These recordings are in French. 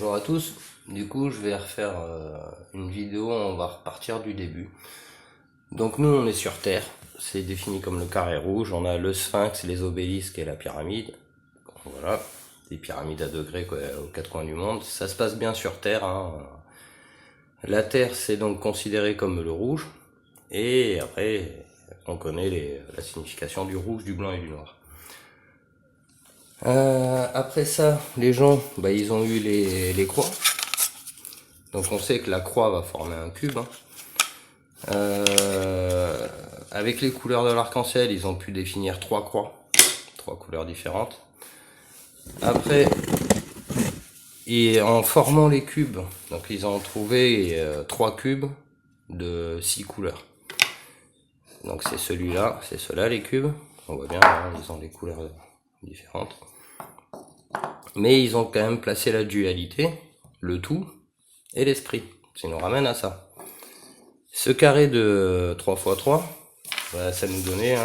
Bonjour à tous, du coup je vais refaire une vidéo, on va repartir du début. Donc nous on est sur Terre, c'est défini comme le carré rouge, on a le sphinx, les obélisques et la pyramide. Voilà, des pyramides à degrés quoi, aux quatre coins du monde, ça se passe bien sur Terre. La Terre c'est donc considéré comme le rouge, et après on connaît la signification du rouge, du blanc et du noir. Après ça, les gens, ils ont eu les croix. Donc on sait que la croix va former un cube. Avec les couleurs de l'arc-en-ciel, ils ont pu définir trois croix, trois couleurs différentes. Après, et en formant les cubes, donc ils ont trouvé trois cubes de 6 couleurs. Donc c'est celui-là, c'est ceux-là les cubes. On voit bien, ils ont des couleurs différentes. Mais ils ont quand même placé la dualité, le tout et l'esprit. Ça nous ramène à ça. Ce carré de 3 x 3, ça nous donnait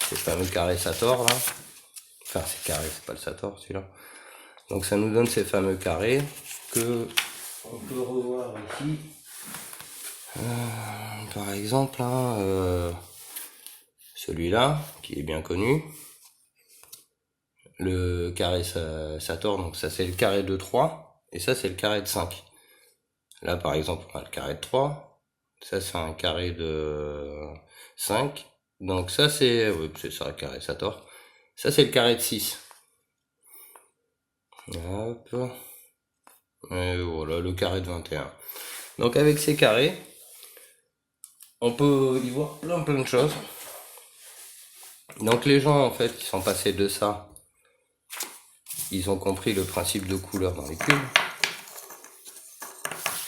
ces fameux carrés Sator là. Enfin c'est carré, c'est pas le Sator celui-là. Donc ça nous donne ces fameux carrés que on peut revoir ici. Par exemple, celui-là qui est bien connu. Le carré Sator, donc ça c'est le carré de 3, et ça c'est le carré de 5. Là par exemple on a le carré de 3, ça c'est un carré de 5, donc ça c'est ça le carré Sator, ça c'est le carré de 6. Hop. Et voilà le carré de 21. Donc avec ces carrés, on peut y voir plein de choses. Donc les gens en fait qui sont passés de ça, ils ont compris le principe de couleur dans les cubes.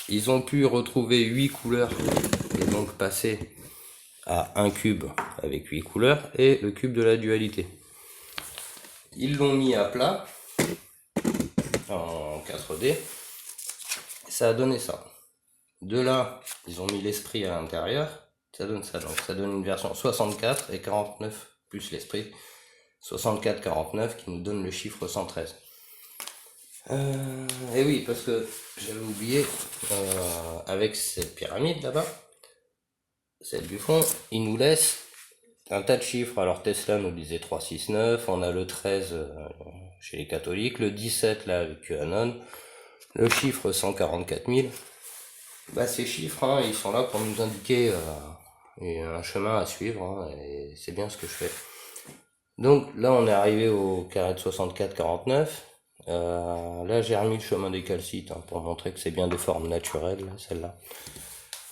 Ils ont pu retrouver 8 couleurs et donc passer à un cube avec 8 couleurs et le cube de la dualité. Ils l'ont mis à plat en 4D. Ça a donné ça. De là, ils ont mis l'esprit à l'intérieur. Ça donne ça. Donc ça donne une version 64 et 49 plus l'esprit. 64-49 qui nous donne le chiffre 113. Et oui, parce que j'avais oublié, avec cette pyramide là-bas, celle du fond, il nous laisse un tas de chiffres. Alors Tesla nous disait 369, on a le 13 chez les catholiques, le 17 là avec QAnon, le chiffre 144 000. Ces chiffres, ils sont là pour nous indiquer un chemin à suivre, et c'est bien ce que je fais. Donc là on est arrivé au carré de 64-49. Là j'ai remis le chemin des calcites pour montrer que c'est bien des formes naturelles, celle-là.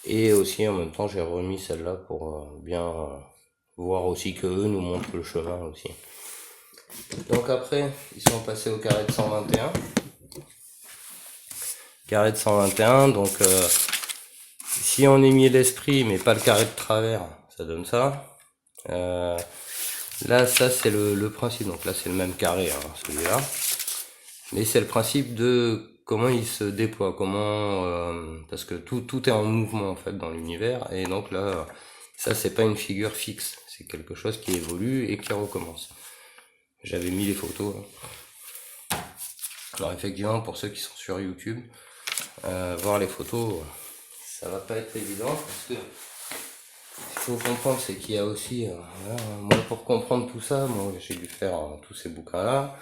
Et aussi en même temps j'ai remis celle-là pour bien voir aussi que eux nous montrent le chemin aussi. Donc après ils sont passés au carré de 121. Carré de 121, donc si on est mis l'esprit mais pas le carré de travers, ça donne ça. Là ça c'est le principe, donc là c'est le même carré, celui-là. Mais c'est le principe de comment il se déploie, parce que tout est en mouvement en fait dans l'univers, et donc là, ça c'est pas une figure fixe, c'est quelque chose qui évolue et qui recommence. J'avais mis les photos. Alors effectivement, pour ceux qui sont sur YouTube, voir les photos, ça va pas être évident, parce que ce qu'il faut comprendre, c'est qu'il y a aussi, moi pour comprendre tout ça, moi j'ai dû faire tous ces bouquins-là.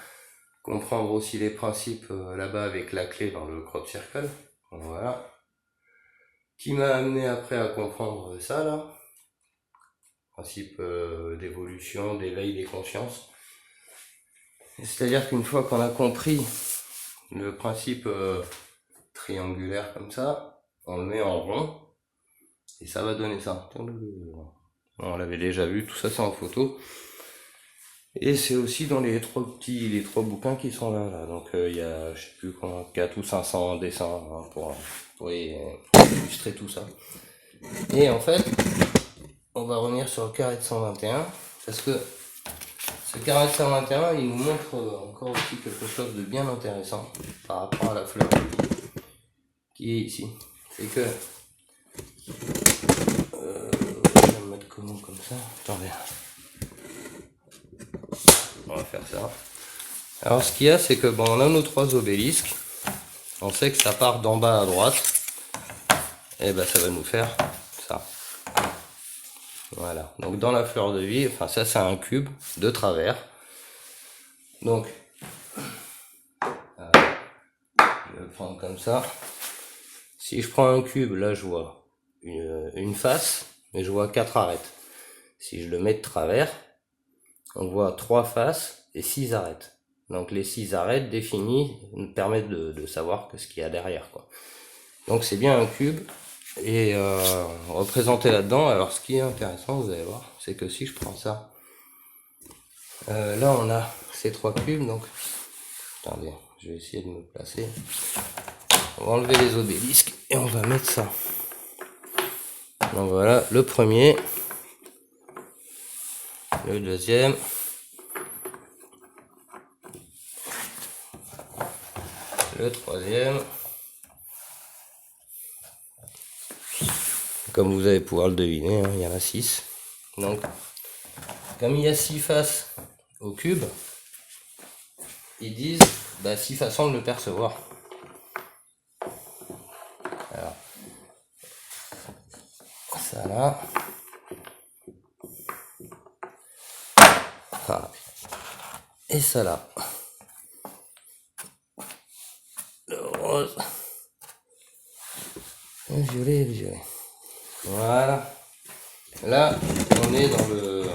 Comprendre aussi les principes là-bas avec la clé dans le crop circle, voilà, qui m'a amené après à comprendre ça là, principe d'évolution, d'éveil des consciences. C'est-à-dire qu'une fois qu'on a compris le principe triangulaire comme ça, on le met en rond et ça va donner ça. On l'avait déjà vu, tout ça c'est en photo. Et c'est aussi dans les trois bouquins qui sont là. Donc il y a, je sais plus combien, 4 ou 500 dessins pour illustrer tout ça. Et en fait, on va revenir sur le carré de 121, parce que ce carré de 121, il nous montre encore aussi quelque chose de bien intéressant par rapport à la fleur qui est ici. C'est que, je vais me mettre comment comme ça, attendez. On va faire ça. Alors ce qu'il y a, c'est que on a nos trois obélisques. on sait que ça part d'en bas à droite, et ben ça va nous faire ça. Voilà, donc dans la fleur de vie, enfin ça c'est un cube de travers. Donc, je vais le prendre comme ça. Si je prends un cube, là je vois une face, mais je vois 4 arêtes. Si je le mets de travers, on voit 3 faces et 6 arêtes. Donc les 6 arêtes définies nous permettent de savoir ce qu'il y a derrière, quoi. Donc c'est bien un cube. Et représenté là-dedans, alors ce qui est intéressant, vous allez voir, c'est que si je prends ça, là on a ces 3 cubes, donc attendez, je vais essayer de me placer. On va enlever les obélisques et on va mettre ça. Donc voilà, le premier, le deuxième, le troisième. Comme vous allez pouvoir le deviner, hein, il y en a 6. Donc, comme il y a 6 faces au cube, ils disent 6 façons de le percevoir. Alors, ça là. Ah, et ça là. Le rose. Le violet et le violet. Voilà. Là, on est dans le...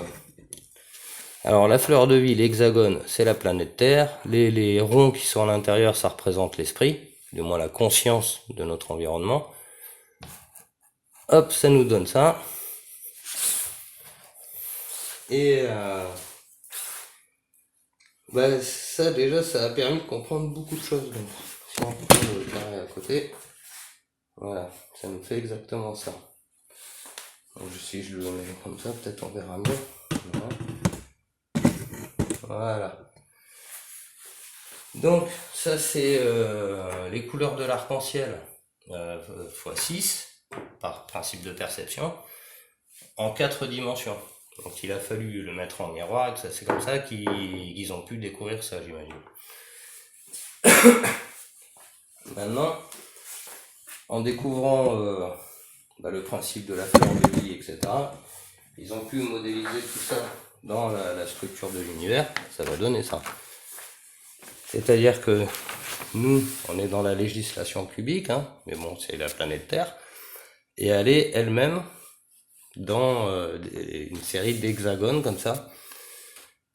Alors, la fleur de vie, l'hexagone, c'est la planète Terre. Les ronds qui sont à l'intérieur, ça représente l'esprit, du moins la conscience de notre environnement. Hop, ça nous donne ça. Et ça, déjà, ça a permis de comprendre beaucoup de choses. Donc, si on prend le carré à côté, voilà, ça nous fait exactement ça. Donc, si je le mets comme ça, peut-être on verra mieux. Voilà. Donc, ça c'est les couleurs de l'arc-en-ciel x6, par principe de perception, en 4 dimensions. Donc il a fallu le mettre en miroir, et c'est comme ça qu'ils ont pu découvrir ça, j'imagine. Maintenant, en découvrant le principe de la fleur de vie, etc., ils ont pu modéliser tout ça dans la structure de l'univers, ça va donner ça. C'est-à-dire que nous, on est dans la législation cubique, hein, mais bon, c'est la planète Terre, et elle est elle-même dans une série d'hexagones comme ça.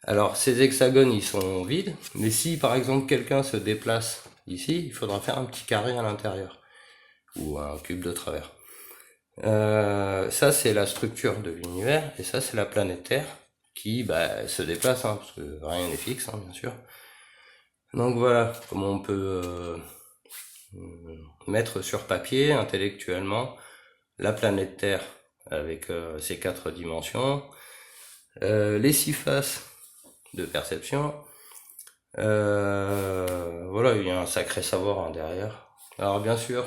Alors, ces hexagones, ils sont vides, mais si par exemple quelqu'un se déplace ici, il faudra faire un petit carré à l'intérieur, ou un cube de travers. Ça, c'est la structure de l'univers, et ça, c'est la planète Terre, qui se déplace, hein, parce que rien n'est fixe, hein, bien sûr. Donc voilà comment on peut mettre sur papier intellectuellement la planète Terre avec ses 4 dimensions, les 6 faces de perception. Voilà, il y a un sacré savoir derrière. Alors bien sûr,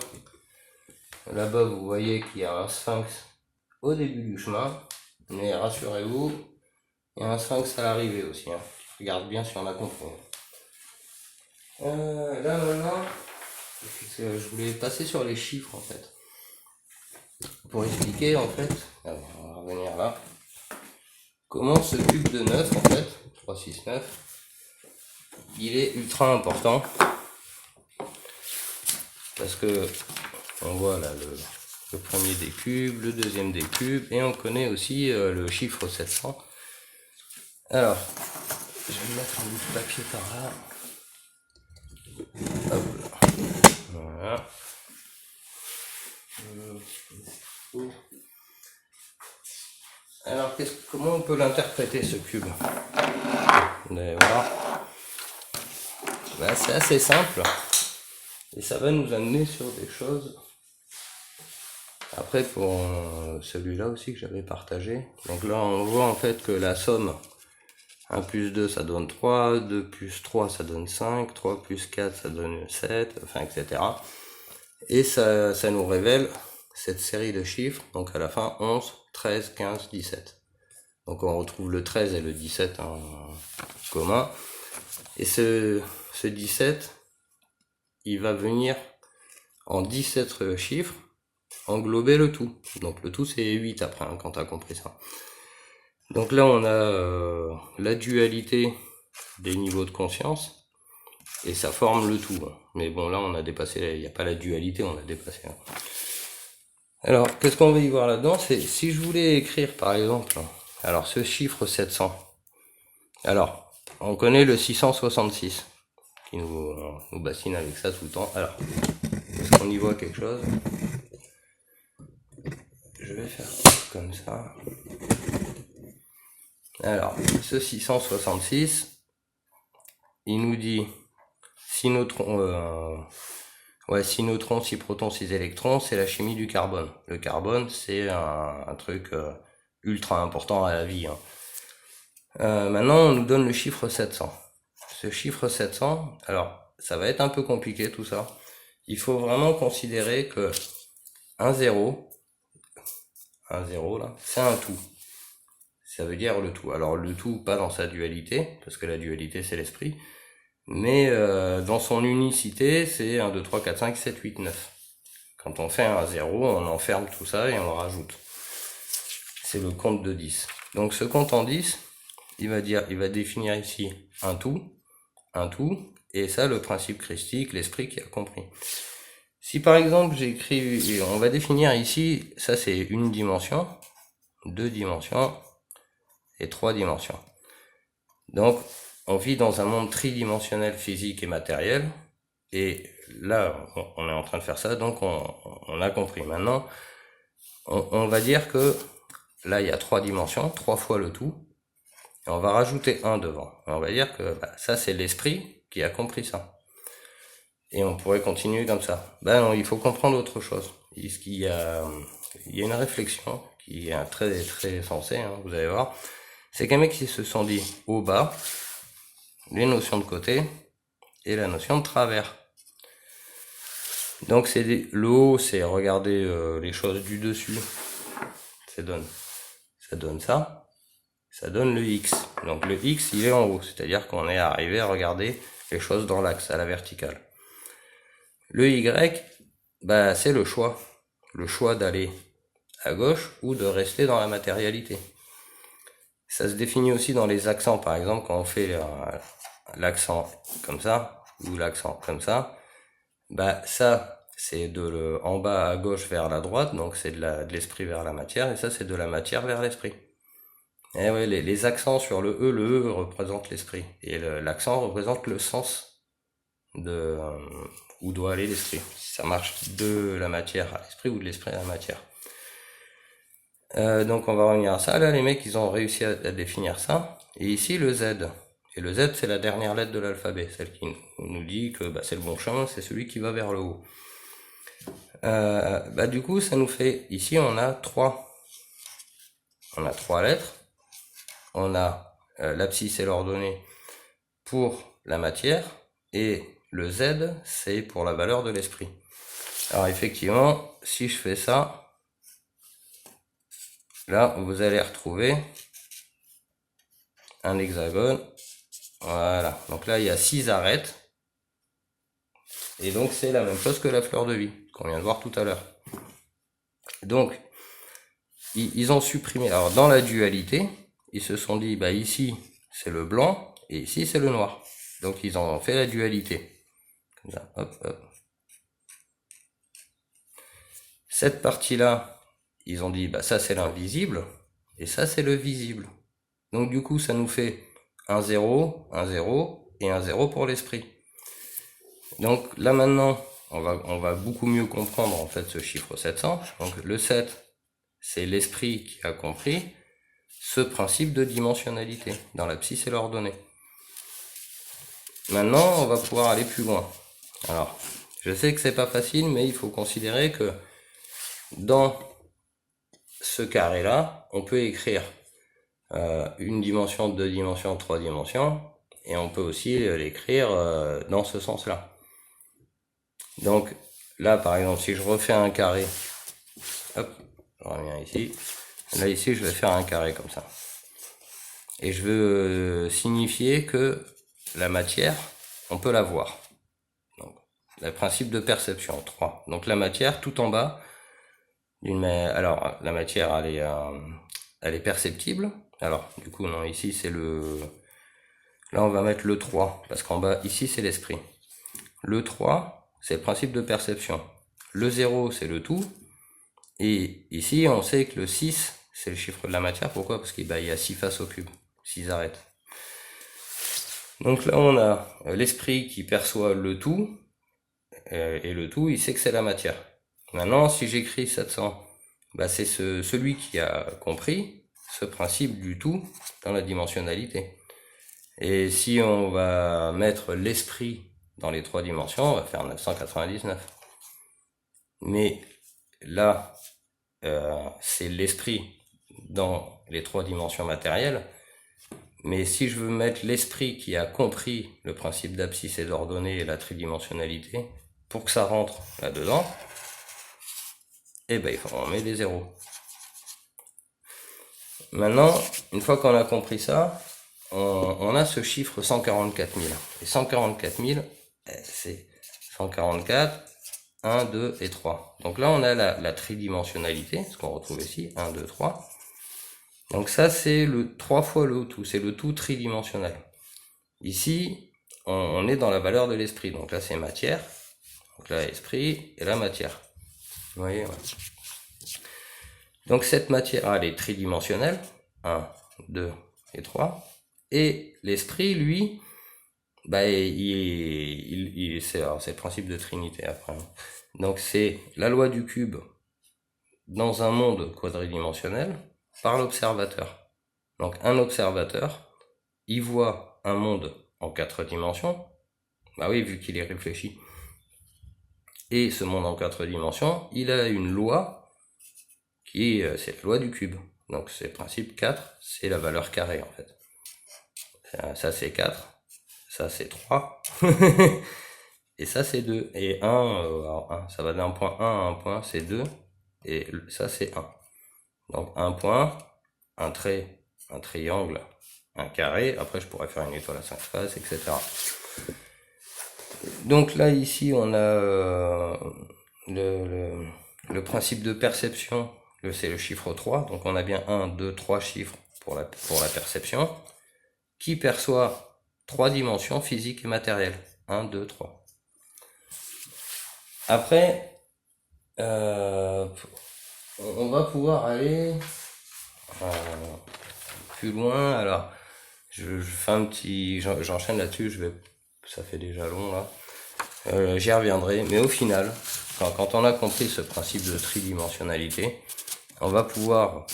là-bas vous voyez qu'il y a un sphinx au début du chemin, mais rassurez-vous, il y a un sphinx à l'arrivée aussi, hein. Regarde bien si on a compris. Là maintenant, je voulais passer sur les chiffres en fait, pour expliquer en fait, on va revenir là, comment ce cube de 9 en fait, 3, 6, 9, il est ultra important, parce que on voit là le premier des cubes, le deuxième des cubes, et on connaît aussi le chiffre 700. Alors, je vais mettre un bout de papier par là. Hop là. Voilà. Alors, comment on peut l'interpréter ce cube? Vous allez voir. C'est assez simple. Et ça va nous amener sur des choses. Après, pour celui-là aussi que j'avais partagé. Donc là, on voit en fait que la somme 1 plus 2 ça donne 3, 2 plus 3 ça donne 5, 3 plus 4 ça donne 7, enfin etc. Et ça nous révèle cette série de chiffres, donc à la fin 11, 13, 15, 17. Donc on retrouve le 13 et le 17 en commun. Et ce 17, il va venir en 17 chiffres, englober le tout. Donc le tout c'est 8 après, hein, quand tu as compris ça. Donc là on a la dualité des niveaux de conscience, et ça forme le tout. Hein. Mais bon, là on a dépassé, il n'y a pas la dualité, on a dépassé. Hein. Alors, qu'est-ce qu'on va y voir là-dedans? C'est si je voulais écrire par exemple, alors ce chiffre 700, alors on connaît le 666 qui nous bassine avec ça tout le temps. Alors, est-ce qu'on y voit quelque chose? Je vais faire comme ça. Alors, ce 666, il nous dit 6 neutrons, 6 protons, 6 électrons, c'est la chimie du carbone. Le carbone, c'est un truc ultra important à la vie. Hein. Maintenant, on nous donne le chiffre 700. Ce chiffre 700, alors, ça va être un peu compliqué tout ça. Il faut vraiment considérer que un 0 là, c'est un tout. Ça veut dire le tout. Alors le tout, pas dans sa dualité, parce que la dualité c'est l'esprit, mais dans son unicité, c'est 1, 2, 3, 4, 5, 7, 8, 9. Quand on fait un 0, on enferme tout ça et on le rajoute. C'est le compte de 10. Donc ce compte en 10, il va définir ici un tout, et ça le principe christique, l'esprit qui a compris. Si par exemple j'écris, on va définir ici, ça c'est une dimension, 2 dimensions et 3 dimensions. Donc on vit dans un monde tridimensionnel physique et matériel, et là on est en train de faire ça, donc on a compris. Maintenant on va dire que là il y a 3 dimensions, 3 fois le tout, et on va rajouter 1 devant. Et on va dire que ça c'est l'esprit qui a compris ça. Et on pourrait continuer comme ça. Ben non, il faut comprendre autre chose. Il y a une réflexion qui est très très sensée, hein, vous allez voir. C'est qu'un mec qui se sont dit au bas les notions de côté et la notion de travers. Donc c'est le haut, c'est regarder les choses du dessus. Ça donne ça. Ça donne le X. Donc le X il est en haut, c'est-à-dire qu'on est arrivé à regarder les choses dans l'axe, à la verticale. Le Y, c'est le choix. Le choix d'aller à gauche ou de rester dans la matérialité. Ça se définit aussi dans les accents. Par exemple, quand on fait l'accent comme ça, ou l'accent comme ça, ça, c'est en bas à gauche vers la droite, donc c'est de l'esprit vers la matière, et ça, c'est de la matière vers l'esprit. Et ouais, les accents sur le E représente l'esprit. Et l'accent représente le sens de où doit aller l'esprit. Si ça marche de la matière à l'esprit ou de l'esprit à la matière. Donc on va revenir à ça. Là, les mecs, ils ont réussi à définir ça. Et ici, le Z. Et le Z, c'est la dernière lettre de l'alphabet. Celle qui nous dit que c'est le bon chemin, c'est celui qui va vers le haut. Du coup, ça nous fait... Ici, on a 3 lettres. On a l'abscisse et l'ordonnée pour la matière, et le Z, c'est pour la valeur de l'esprit. Alors effectivement, si je fais ça, là, vous allez retrouver un hexagone. Voilà. Donc là, il y a 6 arêtes. Et donc, c'est la même chose que la fleur de vie, qu'on vient de voir tout à l'heure. Donc, ils ont supprimé... Alors, dans la dualité, ils se sont dit, ici, c'est le blanc, et ici, c'est le noir. Donc, ils ont fait la dualité. Comme ça, hop, hop. Cette partie-là, ils ont dit, ça, c'est l'invisible, et ça, c'est le visible. Donc, du coup, ça nous fait un 0, un 0, et un 0 pour l'esprit. Donc, là, maintenant, on va beaucoup mieux comprendre, en fait, ce chiffre 700. Donc, le 7, c'est l'esprit qui a compris ce principe de dimensionnalité dans l'abscisse et l'ordonnée. Maintenant, on va pouvoir aller plus loin. Alors, je sais que c'est pas facile, mais il faut considérer que dans ce carré-là, on peut écrire une dimension, 2 dimensions, 3 dimensions, et on peut aussi l'écrire dans ce sens-là. Donc, là, par exemple, si je refais un carré, hop, je reviens ici. Là, ici, je vais faire un carré comme ça. Et je veux signifier que la matière, on peut la voir. Donc, le principe de perception, 3. Donc la matière, tout en bas, alors la matière, elle est perceptible. Alors, du coup, non, ici, c'est là, on va mettre le 3, parce qu'en bas, ici, c'est l'esprit. Le 3, c'est le principe de perception. Le 0, c'est le tout. Et ici, on sait que le 6, c'est le chiffre de la matière. Pourquoi? Parce qu'il y a 6 faces au cube, 6 arêtes. Donc là, on a l'esprit qui perçoit le tout, et le tout, il sait que c'est la matière. Maintenant, si j'écris 700, c'est celui qui a compris ce principe du tout dans la dimensionnalité. Et si on va mettre l'esprit dans les 3 dimensions, on va faire 999. Mais là, c'est l'esprit dans les 3 dimensions matérielles. Mais si je veux mettre l'esprit qui a compris le principe d'abscisse et d'ordonnée et la tridimensionnalité, pour que ça rentre là-dedans, il faut en mettre des zéros. Maintenant, une fois qu'on a compris ça, on a ce chiffre 144 000. Et 144 000, c'est 144, 1, 2 et 3. Donc là, on a la tridimensionnalité, ce qu'on retrouve ici, 1, 2, 3. Donc ça, c'est le 3 fois le tout, c'est le tout tridimensionnel. Ici, on est dans la valeur de l'esprit. Donc là, c'est matière. Donc là, esprit et la matière. Vous voyez, ouais. Donc cette matière, elle est tridimensionnelle. 1, 2 et 3. Et l'esprit, lui, c'est le principe de trinité après. Donc c'est la loi du cube dans un monde quadridimensionnel par l'observateur. Donc un observateur, il voit un monde en 4 dimensions. Oui, vu qu'il est réfléchi. Et ce monde en 4 dimensions, il a une loi qui est, c'est la loi du cube. Donc c'est le principe 4, c'est la valeur carrée en fait. Ça c'est 4, ça c'est 3, et ça c'est 2. Et 1, ça va d'un point 1 à un point, c'est 2, et ça c'est 1. Donc un point, un trait, un triangle, un carré, après je pourrais faire une étoile à 5 faces, etc. Donc là ici on a le principe de perception, c'est le chiffre 3, donc on a bien 1, 2, 3 chiffres pour la perception, qui perçoit 3 dimensions physiques et matérielles. 1, 2, 3. Après, on va pouvoir aller plus loin. Alors, je fais un petit... J'enchaîne là-dessus, ça fait déjà long là. J'y reviendrai, mais au final, quand on a compris ce principe de tridimensionnalité, on va pouvoir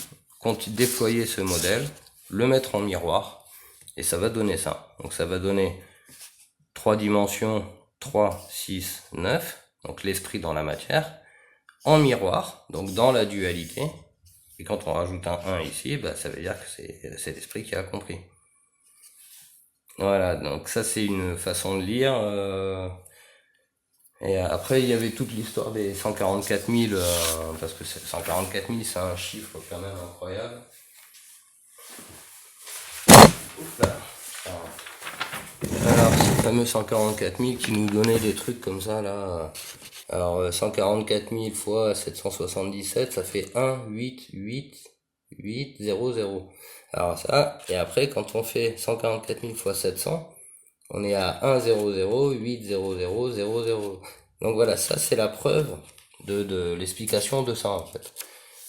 déployer ce modèle, le mettre en miroir, et ça va donner ça. Donc ça va donner 3 dimensions, 3, 6, 9, donc l'esprit dans la matière, en miroir, donc dans la dualité. Et quand on rajoute un 1 ici, ça veut dire que c'est l'esprit qui a compris. Voilà, donc ça c'est une façon de lire. Et après il y avait toute l'histoire des 144 000, parce que 144 000 c'est un chiffre quand même incroyable. Alors ce fameux 144 000 qui nous donnait des trucs comme ça là. Alors 144 000 fois 777, ça fait 1, 8, 8, 8, 0, 0. Alors ça, et après quand on fait 144 000 fois 700, on est à 1, 0, 0, 8, 0, 0, 0, 0. Donc voilà, ça c'est la preuve de l'explication de ça en fait.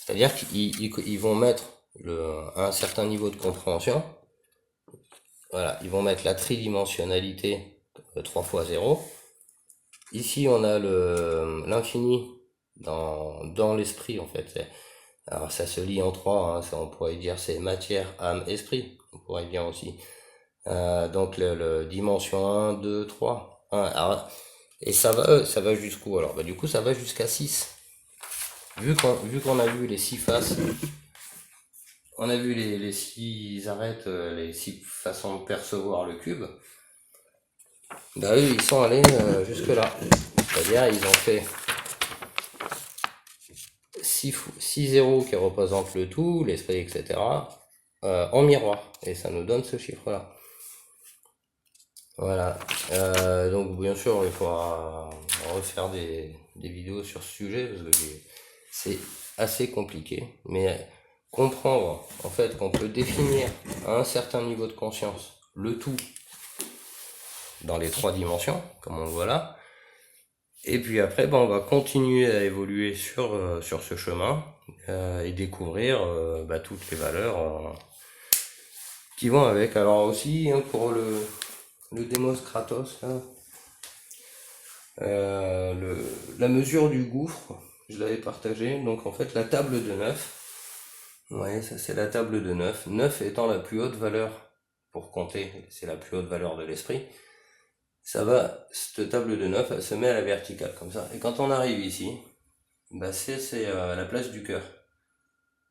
C'est-à-dire qu'ils vont mettre un certain niveau de compréhension. Voilà, ils vont mettre la tridimensionnalité 3 fois 0. Ici, on a l'infini dans l'esprit, en fait. Alors, ça se lit en 3, hein, ça, on pourrait dire c'est matière, âme, esprit. On pourrait dire aussi. Donc, le dimension 1, 2, 3. 1, alors, et ça va jusqu'où? Alors, du coup, ça va jusqu'à 6. Vu qu'on a vu les 6 faces, on a vu les 6 arêtes, les 6 façons de percevoir le cube. Eux, ils sont allés jusque là. C'est-à-dire, ils ont fait 6 zéros qui représentent le tout, l'esprit, etc. En miroir. Et ça nous donne ce chiffre-là. Voilà. Donc bien sûr, il faudra refaire des vidéos sur ce sujet parce que c'est assez compliqué. Mais comprendre en fait qu'on peut définir à un certain niveau de conscience le tout dans les 3 dimensions, comme on le voit là. Et puis après, on va continuer à évoluer sur ce chemin et découvrir toutes les valeurs qui vont avec. Alors aussi, hein, pour le Demos Kratos, là, la mesure du gouffre, je l'avais partagé. Donc en fait, la table de 9, ouais, ça c'est la table de 9. 9 étant la plus haute valeur pour compter, c'est la plus haute valeur de l'esprit. Cette table de 9, elle se met à la verticale, comme ça. Et quand on arrive ici, c'est la place du cœur.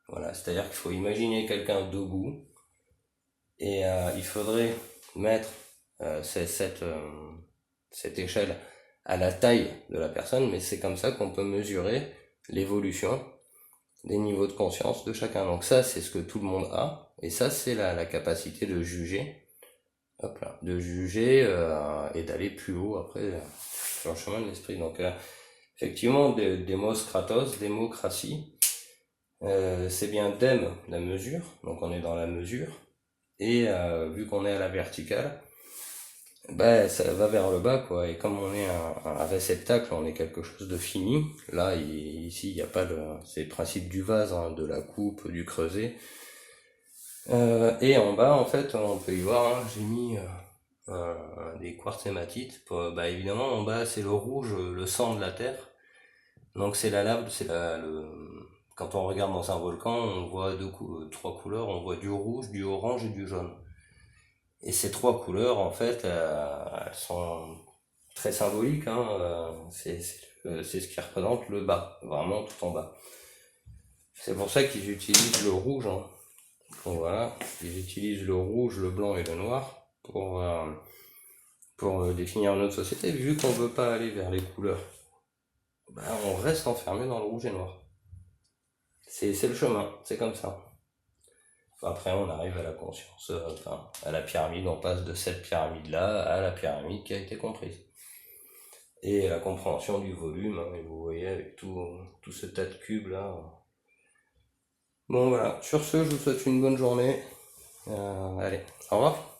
Voilà, c'est-à-dire qu'il faut imaginer quelqu'un debout, et il faudrait mettre cette échelle à la taille de la personne, mais c'est comme ça qu'on peut mesurer l'évolution des niveaux de conscience de chacun. Donc ça, c'est ce que tout le monde a, et ça, c'est la capacité de juger. Hop là, de juger et d'aller plus haut après sur le chemin de l'esprit. Donc effectivement, Demos Kratos, démocratie, c'est bien Dem, la mesure, donc on est dans la mesure, et vu qu'on est à la verticale, ça va vers le bas, quoi, et comme on est un réceptacle, on est quelque chose de fini. Là, ici, il n'y a pas c'est le principe du vase, hein, de la coupe, du creuset. Et en bas, en fait, on peut y voir, hein, j'ai mis des quartz hématites. Évidemment, en bas, c'est le rouge, le sang de la terre. Donc c'est la lave, quand on regarde dans un volcan, on voit 3 couleurs, on voit du rouge, du orange et du jaune. Et ces 3 couleurs, en fait, elles sont très symboliques, hein, c'est ce qui représente le bas, vraiment tout en bas. C'est pour ça qu'ils utilisent le rouge, hein. Donc voilà, ils utilisent le rouge, le blanc et le noir pour définir notre société. Vu qu'on ne veut pas aller vers les couleurs, on reste enfermé dans le rouge et noir. C'est le chemin, c'est comme ça. Après, on arrive à la conscience, à la pyramide, on passe de cette pyramide-là à la pyramide qui a été comprise. Et la compréhension du volume, hein, et vous voyez avec tout ce tas de cubes là. Bon voilà, sur ce, je vous souhaite une bonne journée. Allez, au revoir.